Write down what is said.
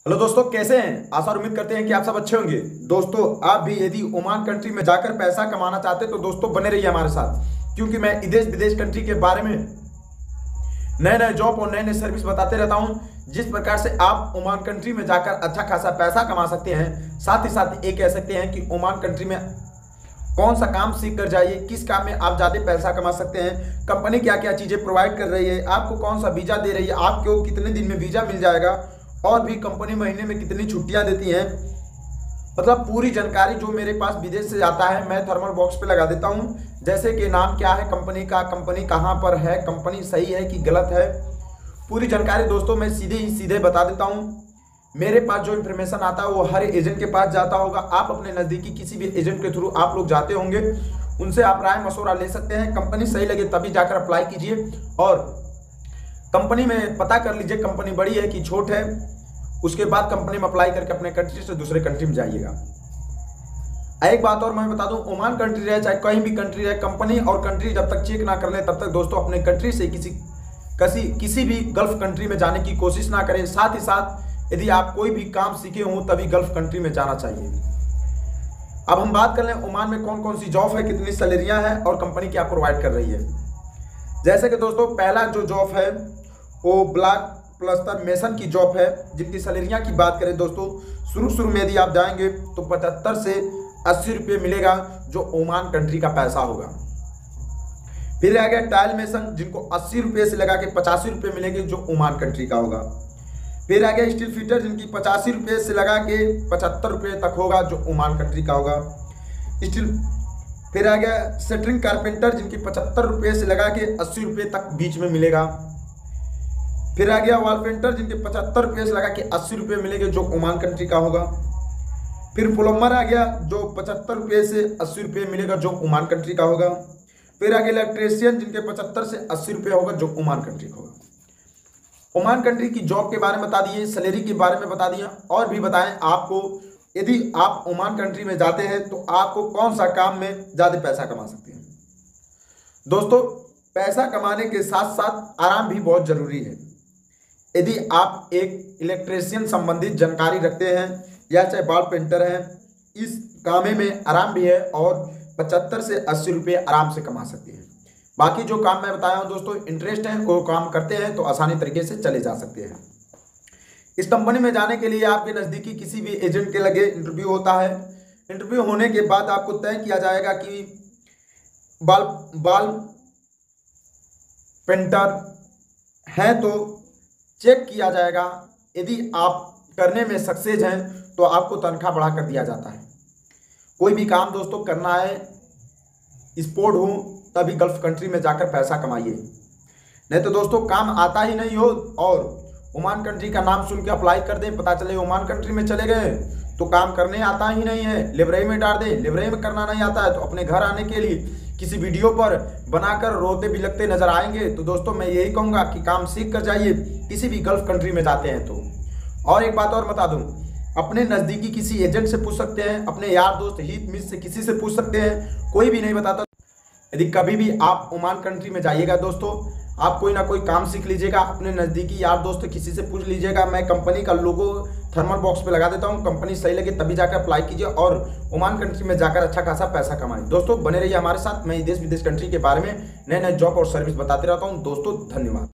Hello दोस्तों, कैसे हैं? आशा और उम्मीद करते हैं कि आप सब अच्छे होंगे। दोस्तों, आप भी यदि ओमान कंट्री में जाकर पैसा कमाना चाहते हैं तो दोस्तों बने रहिए हमारे साथ, क्योंकि मैं देश विदेश कंट्री के बारे में नए नए जॉब और नए नए सर्विस बताते रहता हूं, जिस प्रकार से आप ओमान कंट्री में जाकर अच्छा खासा पैसा कमा सकते हैं। साथ ही साथ ये कह सकते हैं कि ओमान कंट्री में कौन सा काम सीख कर जाइए, किस काम में आप ज़्यादा पैसा कमा सकते हैं, कंपनी क्या क्या चीज़ें प्रोवाइड कर रही है, आपको कौन सा वीज़ा दे रही है, आपको कितने दिन में वीज़ा मिल जाएगा, और भी कंपनी महीने में कितनी छुट्टियां देती हैं। मतलब पूरी जानकारी जो मेरे पास विदेश से आता है मैं थर्मल बॉक्स पे लगा देता हूं। जैसे कि नाम क्या है कंपनी का, कंपनी कहां पर है, कंपनी सही है कि गलत है, पूरी जानकारी दोस्तों मैं सीधे ही सीधे बता देता हूं। मेरे पास जो इन्फॉर्मेशन आता है वो हर एजेंट के पास जाता होगा। आप अपने नज़दीकी किसी भी एजेंट के थ्रू आप लोग जाते होंगे, उनसे आप राय मशवरा ले सकते हैं। कंपनी सही लगे तभी जाकर अप्लाई कीजिए, और कंपनी में पता कर लीजिए कंपनी बड़ी है कि छोट है। उसके बाद कंपनी में अप्लाई करके अपने कंट्री से दूसरे कंट्री में जाइएगा। एक बात और मैं बता दूं, ओमान कंट्री रहे चाहे कहीं भी कंट्री रहे, कंपनी और कंट्री जब तक चेक ना कर ले तब तक दोस्तों अपने कंट्री से किसी भी गल्फ कंट्री में जाने की कोशिश ना करें। साथ ही साथ यदि आप कोई भी काम सीखे हों तभी गल्फ कंट्री में जाना चाहिए। अब हम बात कर लें ओमान में कौन कौन सी जॉब है, कितनी सैलरियां हैं और कंपनी क्या प्रोवाइड कर रही है। जैसे कि दोस्तों पहला जो जॉब है वो ब्लैक प्लस्तर मेसन की जॉब है, जिनकी सैलरियां की बात करें दोस्तों, शुरू में यदि आप जाएंगे तो 75 से 80 रुपये मिलेगा, जो ओमान कंट्री का पैसा होगा। फिर आ गया टाइल मेसन, जिनको 80 रुपये से लगा के 85 रुपये मिलेंगे, जो ओमान कंट्री का होगा। फिर आ गया स्टील फिटर, जिनकी 85 रुपये से लगा के 75 रुपये तक होगा, जो ओमान कंट्री का होगा। फिर आ गया सेटरिंग कारपेंटर, जिनकी 75 रुपये से लगा के 80 रुपये तक बीच में मिलेगा। फिर आ गया वॉल पेंटर, जिनके 75 रुपये से लगा के 80 रुपये मिलेंगे, जो ओमान कंट्री का होगा। फिर प्लम्बर आ गया, जो 75 रुपये से 80 रुपये मिलेगा, जो ओमान कंट्री का होगा। फिर आ गया इलेक्ट्रीशियन, जिनके 75 से 80 रुपये होगा, जो ओमान कंट्री का होगा। ओमान कंट्री की जॉब के बारे में बता दिए, सैलरी के बारे में बता दिया, और भी बताएं आपको यदि आप ओमान कंट्री में जाते हैं तो आपको कौन सा काम में ज़्यादा पैसा कमा सकते हैं। दोस्तों, पैसा कमाने के साथ साथ आराम भी बहुत ज़रूरी है। यदि आप एक इलेक्ट्रीशियन संबंधित जानकारी रखते हैं या चाहे बाल पेंटर हैं, इस काम में आराम भी है और 75 से 80 रुपये आराम से कमा सकते हैं। बाकी जो काम मैं बताया हूं दोस्तों, इंटरेस्ट है वो काम करते हैं तो आसानी तरीके से चले जा सकते हैं। इस कंपनी में जाने के लिए आपके नज़दीकी किसी भी एजेंट के लगे इंटरव्यू होता है। इंटरव्यू होने के बाद आपको तय किया जाएगा कि बाल पेंटर है तो चेक किया जाएगा। यदि आप करने में सक्सेस हैं तो आपको तनख्वाह बढ़ा कर दिया जाता है। कोई भी काम दोस्तों करना है, स्पोर्ट हो तभी गल्फ कंट्री में जाकर पैसा कमाइए, नहीं तो दोस्तों काम आता ही नहीं हो और ओमान कंट्री का नाम सुन के अप्लाई कर दें, पता चले ओमान कंट्री में चले गए तो काम करने आता ही नहीं है, लाइब्रेरी में डाल दें, लाइब्रेरी में करना नहीं आता है तो अपने घर आने के लिए किसी वीडियो पर बनाकर रोते बिलखते नजर आएंगे। तो दोस्तों मैं यही कहूँगा कि काम सीख कर जाइए किसी भी गल्फ कंट्री में जाते हैं तो। और एक बात और बता दूं, अपने नज़दीकी किसी एजेंट से पूछ सकते हैं, अपने यार दोस्त हित मित से किसी से पूछ सकते हैं, कोई भी नहीं बताता। यदि कभी भी आप ओमान कंट्री में जाइएगा दोस्तों, आप कोई ना कोई काम सीख लीजिएगा, अपने नज़दीकी यार दोस्त किसी से पूछ लीजिएगा। मैं कंपनी का लोगो थर्मल बॉक्स पे लगा देता हूं, कंपनी सही लगे तभी जाकर अप्लाई कीजिए और ओमान कंट्री में जाकर अच्छा खासा पैसा कमाएं। दोस्तों बने रहिए हमारे साथ, मैं देश विदेश कंट्री के बारे में नए नए जॉब और सर्विस बताते रहता हूं। दोस्तों धन्यवाद।